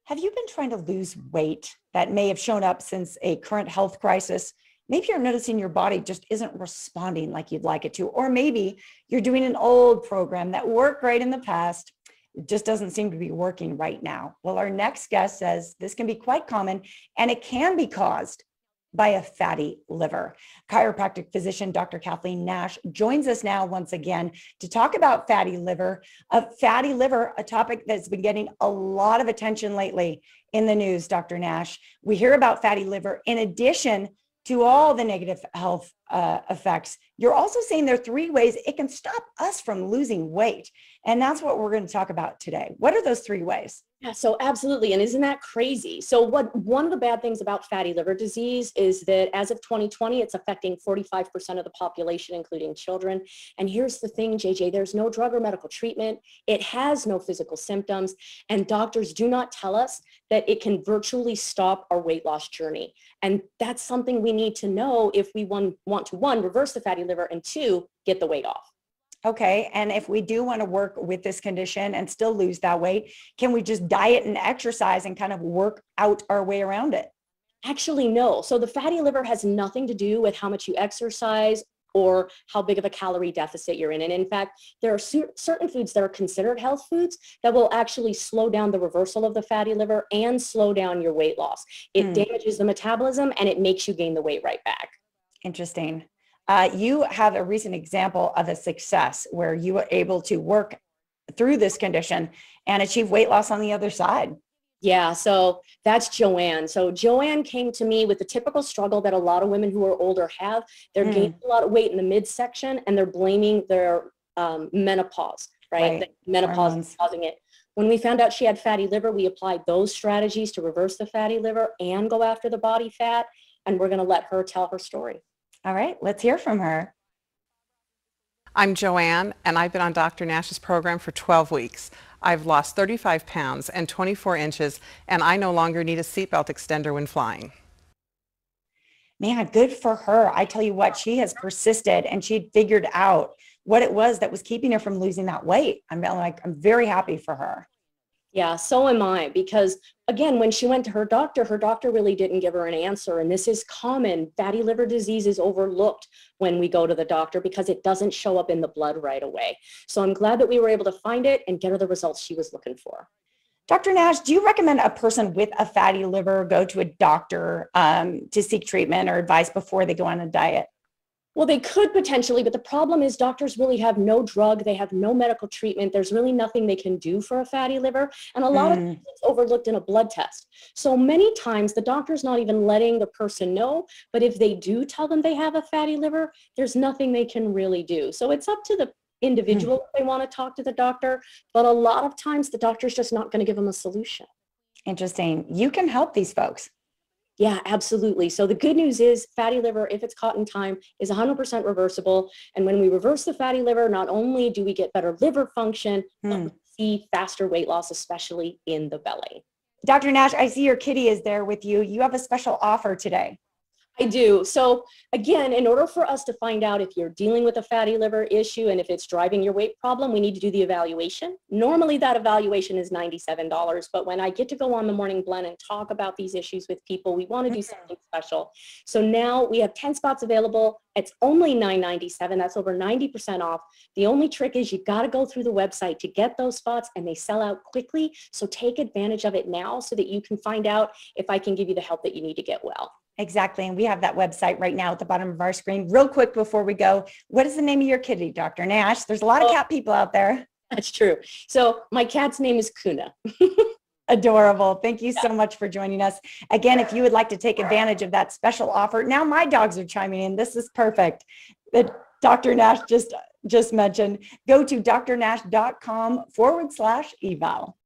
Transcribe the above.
Have you been trying to lose weight that may have shown up since a current health crisis? Maybe you're noticing your body just isn't responding like you'd like it to, or maybe you're doing an old program that worked great in the past. It just doesn't seem to be working right now. Well, our next guest says this can be quite common and it can be caused by a fatty liver. Chiropractic physician Dr. Kathleen Nash joins us now once again to talk about fatty liver. Fatty liver, a topic that's been getting a lot of attention lately in the news, Dr. Nash. We hear about fatty liver in addition to all the negative health effects. You're also saying there are 3 ways it can stop us from losing weight. And that's what we're going to talk about today. What are those 3 ways? Yeah, so absolutely. And isn't that crazy? So one of the bad things about fatty liver disease is that as of 2020, it's affecting 45% of the population, including children. And here's the thing, JJ, there's no drug or medical treatment. It has no physical symptoms. And doctors do not tell us that it can virtually stop our weight loss journey. And that's something we need to know if we want to, 1, reverse the fatty liver, and 2, get the weight off. Okay. And if we do want to work with this condition and still lose that weight, can we just diet and exercise and kind of work out our way around it? Actually, no. So the fatty liver has nothing to do with how much you exercise or how big of a calorie deficit you're in. And in fact, there are certain foods that are considered health foods that will actually slow down the reversal of the fatty liver and slow down your weight loss. It damages the metabolism and it makes you gain the weight right back. Interesting. You have a recent example of a success where you were able to work through this condition and achieve weight loss on the other side. Yeah, so that's Joanne. So Joanne came to me with the typical struggle that a lot of women who are older have. They're gaining a lot of weight in the midsection and they're blaming their menopause, right? The menopause is causing it. When we found out she had fatty liver, we applied those strategies to reverse the fatty liver and go after the body fat. And we're going to let her tell her story. All right, let's hear from her. I'm Joanne, and I've been on Dr. Nash's program for 12 weeks. I've lost 35 pounds and 24 inches, and I no longer need a seatbelt extender when flying. Man, good for her. I tell you what, she has persisted and she figured out what it was that was keeping her from losing that weight. I'm very happy for her. Yeah, so am I, because again, when she went to her doctor really didn't give her an answer. And this is common. Fatty liver disease is overlooked when we go to the doctor because it doesn't show up in the blood right away. So I'm glad that we were able to find it and get her the results she was looking for. Dr. Nash, do you recommend a person with a fatty liver go to a doctor to seek treatment or advice before they go on a diet? Well, they could potentially, but the problem is doctors really have no drug. They have no medical treatment. There's really nothing they can do for a fatty liver. And a lot of times it's overlooked in a blood test. So many times the doctor's not even letting the person know, but if they do tell them they have a fatty liver, there's nothing they can really do. So it's up to the individual if they want to talk to the doctor, but a lot of times the doctor's just not going to give them a solution. Interesting. You can help these folks. Yeah, absolutely. So the good news is fatty liver, if it's caught in time, is 100% reversible. And when we reverse the fatty liver, not only do we get better liver function, but we see faster weight loss, especially in the belly. Dr. Nash, I see your kitty is there with you. You have a special offer today. I do. So again, in order for us to find out if you're dealing with a fatty liver issue and if it's driving your weight problem, we need to do the evaluation. Normally that evaluation is $97, but when I get to go on the Morning Blend and talk about these issues with people, we want to do something special. So now we have 10 spots available. It's only $9.97. That's over 90% off. The only trick is you got to go through the website to get those spots and they sell out quickly. So take advantage of it now so that you can find out if I can give you the help that you need to get well. Exactly. And we have that website right now at the bottom of our screen. Real quick before we go, what is the name of your kitty, Dr. Nash? There's a lot of cat people out there. That's true. So my cat's name is Kuna. Adorable. Thank you so much for joining us. Again, if you would like to take advantage of that special offer, now my dogs are chiming in. This is perfect. That Dr. Nash just mentioned. Go to drnash.com/eval.